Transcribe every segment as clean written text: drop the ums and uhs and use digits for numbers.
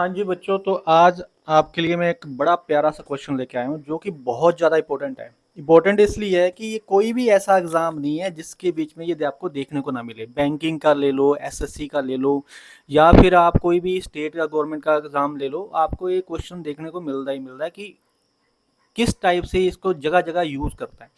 हाँ जी बच्चों, तो आज आपके लिए मैं एक बड़ा प्यारा सा क्वेश्चन लेके आया हूँ जो कि बहुत ज़्यादा इम्पोर्टेंट है। इम्पोर्टेंट इसलिए है कि ये कोई भी ऐसा एग्ज़ाम नहीं है जिसके बीच में ये आपको देखने को ना मिले। बैंकिंग का ले लो, एसएससी का ले लो, या फिर आप कोई भी स्टेट या गवर्नमेंट का एग्ज़ाम ले लो, आपको ये क्वेश्चन देखने को मिलता ही मिलता है कि किस टाइप से इसको जगह जगह यूज़ करता है।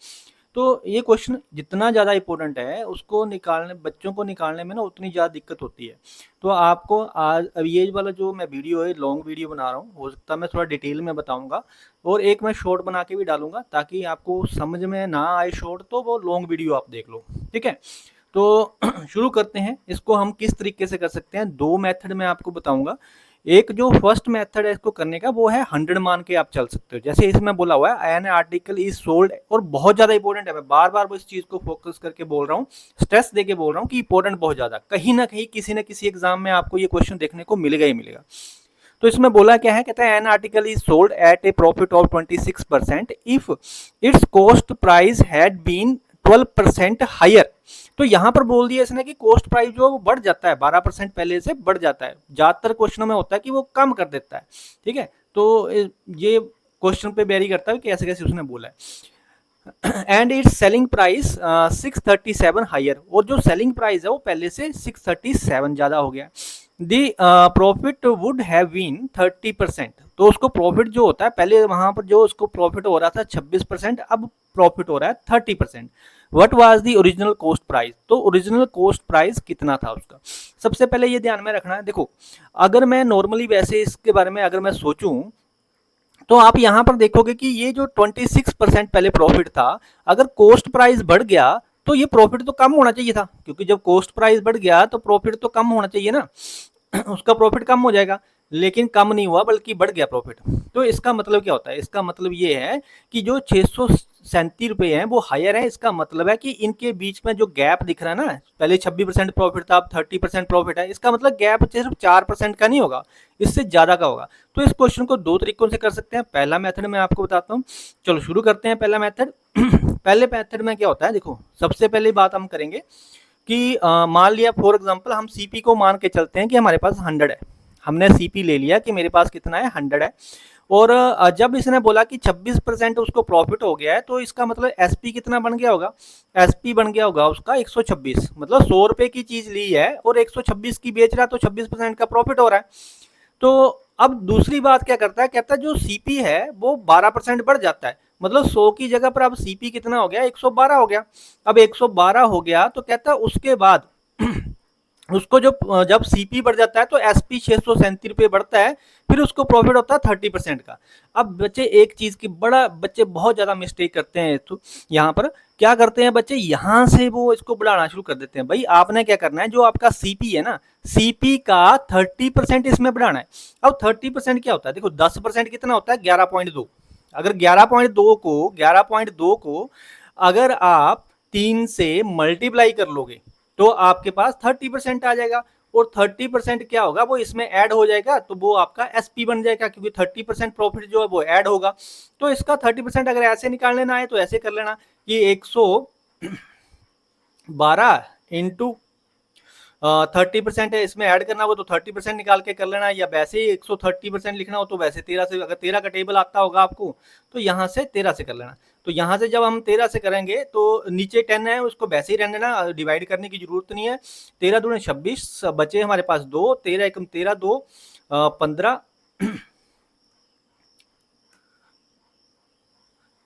तो ये क्वेश्चन जितना ज़्यादा इम्पोर्टेंट है उसको निकालने, बच्चों को निकालने में ना उतनी ज़्यादा दिक्कत होती है। तो आपको आज अब ये वाला जो मैं वीडियो है, लॉन्ग वीडियो बना रहा हूँ, हो सकता है मैं थोड़ा डिटेल में बताऊंगा और एक मैं शॉर्ट बना के भी डालूंगा ताकि आपको समझ में ना आए शॉर्ट तो वो लॉन्ग वीडियो आप देख लो। ठीक है, तो शुरू करते हैं। इसको हम किस तरीके से कर सकते हैं, दो मेथड मैं आपको बताऊंगा। एक जो फर्स्ट मेथड है इसको करने का वो है 100 मान के आप चल सकते हो, जैसे इसमें बोला हुआ है एन आर्टिकल इज सोल्ड, और बहुत ज्यादा इंपॉर्टेंट है। मैं बार बार वो इस चीज को फोकस करके बोल रहा हूँ, स्ट्रेस देके बोल रहा हूँ कि इंपॉर्टेंट बहुत ज्यादा, कहीं ना कहीं किसी न किसी एग्जाम में आपको ये क्वेश्चन देखने को मिलेगा ही मिलेगा। तो इसमें बोला क्या है, कहता है an article is sold at a profit of 26% if it's cost price had been 12% higher. तो यहाँ पर बोल दिया इसने कि कॉस्ट प्राइस जो है वो बढ़ जाता है, 12% पहले से बढ़ जाता है। ज्यादातर क्वेश्चनों में होता है कि वो कम कर देता है। ठीक है, तो ये क्वेश्चन पे वेरी करता है कि कैसे कैसे उसने बोला है। And it's selling price 637 higher, और जो सेलिंग प्राइस है वो पहले से 637 ज्यादा हो गया। दी प्रॉफिट वुड हैव बीन 30%, तो उसको प्रॉफिट जो होता है, पहले वहां पर जो उसको प्रॉफिट हो रहा था 26%, अब प्रॉफिट हो रहा है 30%। What was the original cost price, तो ओरिजिनल कॉस्ट प्राइस कितना था उसका। सबसे पहले ये ध्यान में रखना है। देखो, अगर मैं नॉर्मली वैसे इसके बारे में अगर मैं सोचूं तो आप यहां पर देखोगे कि ये जो 26% पहले प्रॉफिट था, अगर कॉस्ट प्राइस बढ़ गया तो ये प्रॉफिट तो कम होना चाहिए था, क्योंकि जब कॉस्ट प्राइस बढ़ गया तो प्रॉफिट तो कम होना चाहिए ना। उसका प्रॉफिट कम हो जाएगा, लेकिन कम नहीं हुआ बल्कि बढ़ गया प्रॉफिट। तो इसका मतलब क्या होता है, इसका मतलब ये है कि जो 637 रुपये हैं वो हायर है। इसका मतलब है कि इनके बीच में जो गैप दिख रहा है ना, पहले 26% प्रॉफिट था, अब 30% प्रॉफिट है, इसका मतलब गैप सिर्फ 4% का नहीं होगा, इससे ज्यादा का होगा। तो इस क्वेश्चन को दो तरीकों से कर सकते हैं। पहला मेथड मैं आपको बताता हूँ, चलो शुरू करते हैं। पहला मेथड पहले मेथड में क्या होता है, देखो सबसे पहले बात हम करेंगे कि मान लिया फॉर एग्जांपल हम सीपी को मान के चलते हैं कि हमारे पास 100 है। हमने सीपी ले लिया कि मेरे पास कितना है, 100 है। और जब इसने बोला कि 26% उसको प्रॉफिट हो गया है, तो इसका मतलब एसपी कितना बन गया होगा, एसपी बन गया होगा उसका 126। मतलब 100 रुपए की चीज ली है और 126 की बेच रहा है, तो 26% का प्रॉफिट हो रहा है। तो अब दूसरी बात क्या करता है, कहता है जो सीपी है वो 12% बढ़ जाता है। मतलब 100 की जगह पर अब सीपी कितना हो गया, 112 हो गया। अब 112 हो गया तो कहता है उसके बाद उसको जब सीपी बढ़ जाता है तो एसपी 637 रुपये बढ़ता है, फिर उसको प्रॉफिट होता है 30% का। अब बच्चे एक चीज की बड़ा बच्चे बहुत ज्यादा मिस्टेक करते हैं, तो यहाँ पर क्या करते हैं बच्चे, यहाँ से वो इसको बढ़ाना शुरू कर देते हैं। भाई आपने क्या करना है, जो आपका सीपी है ना, सीपी का 30% इसमें बढ़ाना है। अब 30% क्या होता है, देखो 10% कितना होता है, 11.2। अगर 11.2 को अगर आप 3 से मल्टीप्लाई कर लोगे तो आपके पास 30% आ जाएगा। और 30% क्या होगा, वो इसमें ऐड हो जाएगा, तो वो आपका एसपी बन जाएगा, क्योंकि 30% प्रॉफिट जो है वो ऐड होगा। तो इसका 30% अगर ऐसे निकाल लेना है तो ऐसे कर लेना कि 112 इंटू 30% है, इसमें ऐड करना हो तो 30% निकाल के कर लेना, या वैसे ही 130% लिखना हो तो वैसे 13 से, अगर 13 का टेबल आता होगा आपको तो यहाँ से 13 से कर लेना। तो यहाँ से जब हम 13 से करेंगे तो नीचे 10 है उसको वैसे ही रहने देना, डिवाइड करने की जरूरत नहीं है। 13 दूनी 26, बचे हमारे पास 2, 13 एकम 13, 2 15,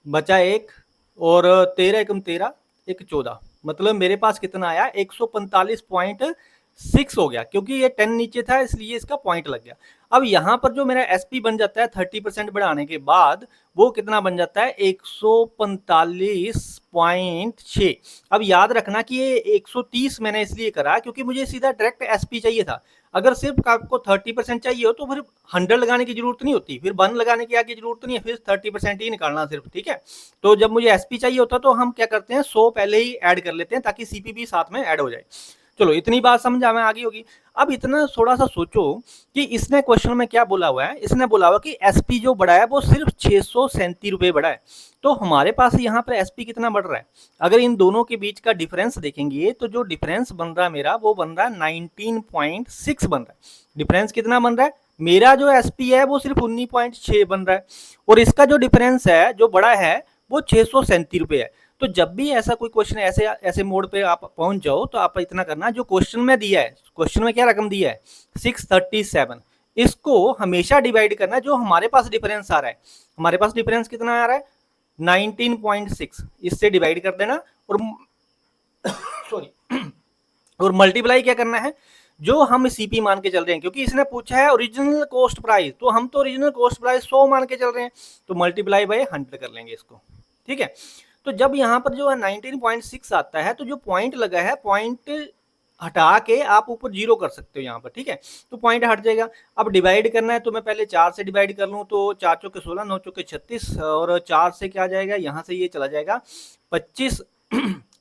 बचा 1, और 13 एकम 13, 1 14, मतलब मेरे पास कितना आया, 145.6 हो गया, क्योंकि ये 10 नीचे था इसलिए इसका पॉइंट लग गया। अब यहाँ पर जो मेरा एसपी बन जाता है 30% बढ़ाने के बाद, वो कितना बन जाता है, 145.6। अब याद रखना कि ये 130 मैंने इसलिए करा क्योंकि मुझे सीधा डायरेक्ट एसपी चाहिए था। अगर सिर्फ आपको 30% चाहिए हो तो फिर 100 लगाने की जरूरत नहीं होती, फिर 1 लगाने की आगे जरूरत नहीं है, फिर 30% ही निकालना सिर्फ। ठीक है, तो जब मुझे एसपी चाहिए होता तो हम क्या करते हैं, 100 पहले ही ऐड कर लेते हैं ताकि सीपी भी साथ में ऐड हो जाए। चलो इतनी बात समझ में आ गई होगी। अब इतना थोड़ा सा सोचो कि इसने क्वेश्चन में क्या बोला हुआ है, इसने बोला हुआ कि एसपी जो बढ़ा है वो सिर्फ 637 रुपये बढ़ा है। तो हमारे पास यहाँ पर एसपी कितना बढ़ रहा है, अगर इन दोनों के बीच का डिफरेंस देखेंगे तो जो डिफरेंस बन रहा है मेरा वो बन रहा है 19.6 बन रहा है। डिफरेंस कितना बन रहा है, मेरा जो एसपी है वो सिर्फ 19.6 बन रहा है और इसका जो डिफरेंस है जो बड़ा है वो 637 रुपये है। तो जब भी ऐसा कोई क्वेश्चन ऐसे ऐसे मोड पे आप पहुंच जाओ तो आप इतना करना, जो क्वेश्चन में दिया है, क्वेश्चन में क्या रकम दिया है 637, इसको हमेशा डिवाइड करना जो हमारे पास डिफरेंस आ रहा है। हमारे पास डिफरेंस कितना आ रहा है 19.6, इससे डिवाइड कर देना और सॉरी और मल्टीप्लाई क्या करना है जो हम सीपी मान के चल रहे हैं, क्योंकि इसने पूछा है ओरिजिनल कॉस्ट प्राइस, तो हम तो ओरिजिनल कॉस्ट प्राइस 100 मान के चल रहे हैं, तो मल्टीप्लाई बाय 100 कर लेंगे इसको। ठीक है, तो जब यहाँ पर जो है 19.6 आता है तो जो पॉइंट लगा है पॉइंट हटा के आप ऊपर जीरो कर सकते हो यहाँ पर। ठीक है, तो पॉइंट हट जाएगा। अब डिवाइड करना है तो मैं पहले 4 से डिवाइड कर लूँ, तो 4 चौके 16, 9 चौके 36 और 4 से क्या आ जाएगा, यहाँ से ये चला जाएगा 25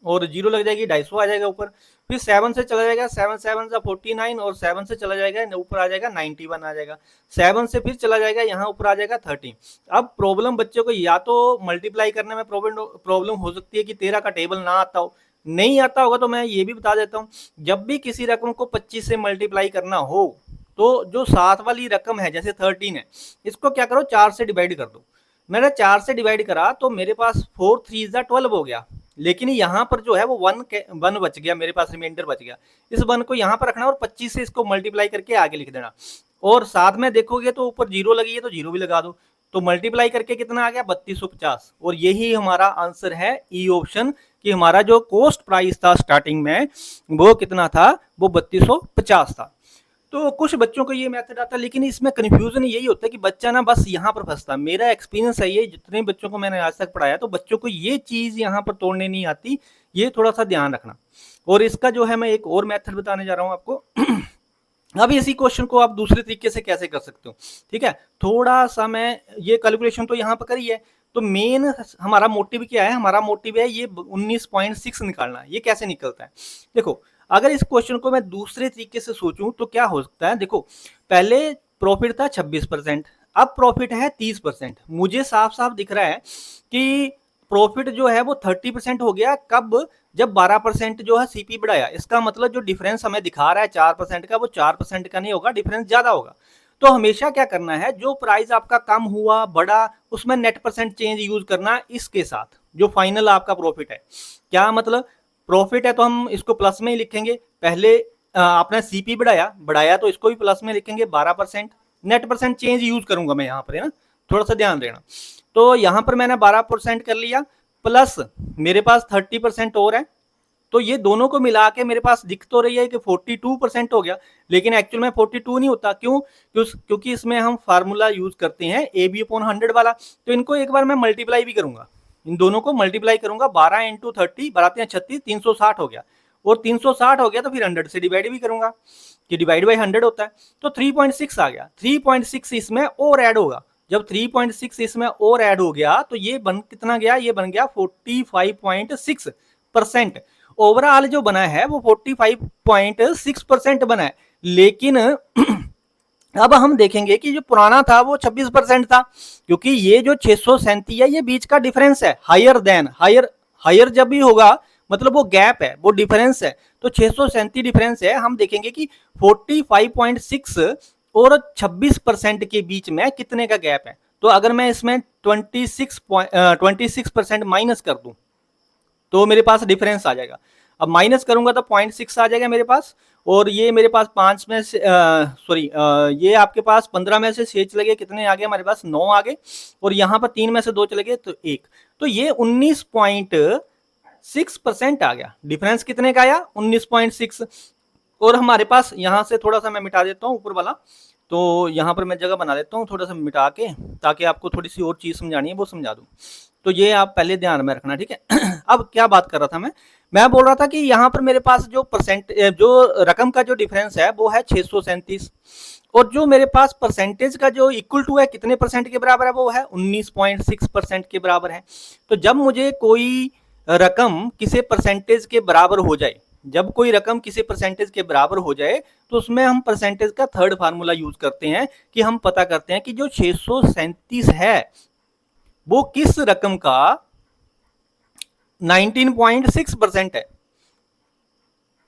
और जीरो लग जाएगी, 250 आ जाएगा ऊपर। फिर 7 से चला जाएगा, 7 7 से 49 और 7 से चला जाएगा ऊपर आ जाएगा 91 आ जाएगा। 7 से फिर चला जाएगा यहाँ ऊपर आ जाएगा 13। अब प्रॉब्लम बच्चों को या तो मल्टीप्लाई करने में प्रॉब्लम हो सकती है कि 13 का टेबल ना आता हो, नहीं आता होगा तो मैं ये भी बता देता हूँ, जब भी किसी रकम को 25 से मल्टीप्लाई करना हो तो जो साथ वाली रकम है जैसे 13 है, इसको क्या करो 4 से डिवाइड कर दो। मैंने 4 से डिवाइड करा तो मेरे पास 4 3 12 हो गया, लेकिन यहाँ पर जो है वो वन बच गया, मेरे पास रिमाइंडर बच गया। इस वन को यहाँ पर रखना और 25 से इसको मल्टीप्लाई करके आगे लिख देना, और साथ में देखोगे तो ऊपर जीरो लगी है तो जीरो भी लगा दो, तो मल्टीप्लाई करके कितना आ गया 3250। और यही हमारा आंसर है ई ऑप्शन, कि हमारा जो कॉस्ट प्राइस था स्टार्टिंग में वो कितना था, वो 3250 था। तो कुछ बच्चों को ये मेथड आता है, लेकिन इसमें कंफ्यूजन यही होता है कि बच्चा ना बस यहाँ पर फंसता है। मेरा एक्सपीरियंस है ये, जितने बच्चों को मैंने आज तक पढ़ाया तो बच्चों को ये चीज यहाँ पर तोड़ने नहीं आती, ये थोड़ा सा ध्यान रखना। और इसका जो है मैं एक और मेथड बताने जा रहा हूँ आपको। अब इसी क्वेश्चन को आप दूसरे तरीके से कैसे कर सकते हो, ठीक है, थोड़ा सा मैं ये कैलकुलेशन तो यहाँ पर करी है, तो मेन हमारा मोटिव क्या है, हमारा मोटिव है ये 19.6 निकालना। ये कैसे निकलता है, देखो अगर इस क्वेश्चन को मैं दूसरे तरीके से सोचूं तो क्या हो सकता है, देखो पहले प्रॉफिट था 26%, अब प्रॉफिट है 30%। मुझे साफ साफ दिख रहा है कि प्रॉफिट जो है वो 30% हो गया, कब, जब 12% जो है सीपी बढ़ाया। इसका मतलब जो डिफरेंस हमें दिखा रहा है 4% का, वो 4% का नहीं होगा, डिफरेंस ज्यादा होगा। तो हमेशा क्या करना है, जो प्राइस आपका कम हुआ बढ़ा उसमें नेट परसेंट चेंज यूज करना इसके साथ, जो फाइनल आपका प्रॉफिट है। क्या मतलब, प्रॉफिट है तो हम इसको प्लस में ही लिखेंगे, पहले आपने सीपी बढ़ाया तो इसको भी प्लस में लिखेंगे 12%, नेट परसेंट चेंज यूज करूंगा मैं यहाँ पर, है ना, थोड़ा सा ध्यान देना। तो यहाँ पर मैंने 12% कर लिया, प्लस मेरे पास 30% और है, तो ये दोनों को मिला के मेरे पास दिख तो रही है कि 42% हो गया, लेकिन एक्चुअल में 42 नहीं होता। क्यों, क्योंकि इसमें हम फार्मूला यूज करते हैं AB/100 वाला। तो इनको एक बार मैं मल्टीप्लाई भी करूंगा, इन दोनों को मल्टीप्लाई करूंगा, 12 × 30 12 36 360 हो गया, और 360 हो गया तो फिर 100 से डिवाइड भी करूंगा कि डिवाइड बाई 100 होता है, तो 3.6 आ गया। 3.6 इसमें और ऐड होगा, जब 3.6 इसमें और ऐड हो गया तो ये बन कितना गया, ये बन गया 45.6%। ओवरऑल जो बना है वो 45.6% बना है, लेकिन अब हम देखेंगे कि जो पुराना था वो 26% था, क्योंकि ये जो 637 है ये बीच का डिफरेंस है, हायर देन हायर जब भी होगा मतलब वो गैप है, वो डिफरेंस है, तो 637 डिफरेंस है। हम देखेंगे कि 45.6 और 26% के बीच में कितने का गैप है। तो अगर मैं इसमें 26% माइनस कर दूं तो मेरे पास डिफरेंस आ जाएगा। अब माइनस करूंगा तो 0.6 आ जाएगा मेरे पास, और ये मेरे पास 5 में से सॉरी ये आपके पास 15 में से 6 चले गए, कितने आ गए हमारे पास 9 आ गए, और यहाँ पर 3 में से 2 चले गए तो 1, तो ये 19.6% आ गया। डिफरेंस कितने का आया 19.6। और हमारे पास यहाँ से थोड़ा सा मैं मिटा देता हूँ ऊपर वाला, तो यहाँ पर मैं जगह बना देता हूँ थोड़ा सा मिटा के, ताकि आपको थोड़ी सी और चीज समझानी है वो समझा दूँ। तो ये आप पहले ध्यान में रखना, ठीक है। अब क्या बात कर रहा था मैं बोल रहा था कि यहाँ पर मेरे पास जो जो रकम का जो डिफरेंस है वो है 637, और जो मेरे पास परसेंटेज का जो इक्वल टू है कितने परसेंट के बराबर है, वो है 19.6% के बराबर है। तो जब मुझे कोई रकम किसी परसेंटेज के बराबर हो जाए, जब कोई रकम किसी परसेंटेज के बराबर हो जाए तो उसमें हम परसेंटेज का थर्ड फार्मूला यूज करते हैं, कि हम पता करते हैं कि जो 637 है वो किस रकम का 19.6% है।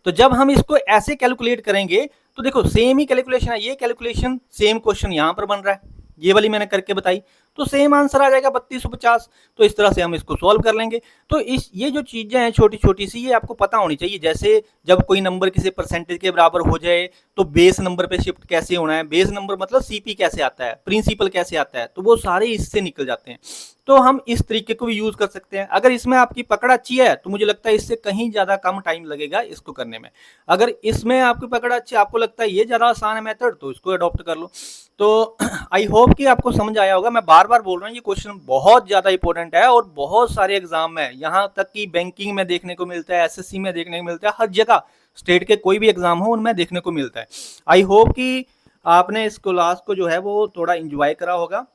तो जब हम इसको ऐसे कैलकुलेट करेंगे तो देखो सेम ही कैलकुलेशन है, ये कैलकुलेशन सेम क्वेश्चन यहाँ पर बन रहा है, ये वाली मैंने करके बताई, तो सेम आंसर आ जाएगा 3250। तो इस तरह से हम इसको सॉल्व कर लेंगे। तो इस ये जो चीजें हैं छोटी छोटी सी, ये आपको पता होनी चाहिए। जैसे जब कोई नंबर किसी परसेंटेज के बराबर हो जाए तो बेस नंबर पे शिफ्ट कैसे होना है, बेस नंबर मतलब सीपी कैसे आता है, प्रिंसिपल कैसे आता है, तो वो सारे इससे निकल जाते हैं। तो हम इस तरीके को भी यूज कर सकते हैं। अगर इसमें आपकी पकड़ अच्छी है तो मुझे लगता है इससे कहीं ज्यादा कम टाइम लगेगा इसको करने में। अगर इसमें आपकी पकड़ अच्छी, आपको लगता है ये ज्यादा आसान है मेथड, तो इसको अडॉप्ट कर लो। तो आई होप कि आपको समझ आया होगा। मैं बार बार बोल रहा हूँ ये क्वेश्चन बहुत ज्यादा इंपॉर्टेंट है और बहुत सारे एग्जाम में, यहाँ तक कि बैंकिंग में देखने को मिलता है, एसएससी में देखने को मिलता है, हर जगह स्टेट के कोई भी एग्जाम हो उनमें देखने को मिलता है। आई होप कि आपने इस क्लास को जो है वो थोड़ा इंजॉय करा होगा।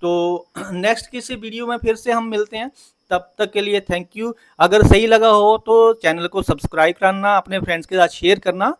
तो नेक्स्ट किसी वीडियो में फिर से हम मिलते हैं, तब तक के लिए थैंक यू। अगर सही लगा हो तो चैनल को सब्सक्राइब करना, अपने फ्रेंड्स के साथ शेयर करना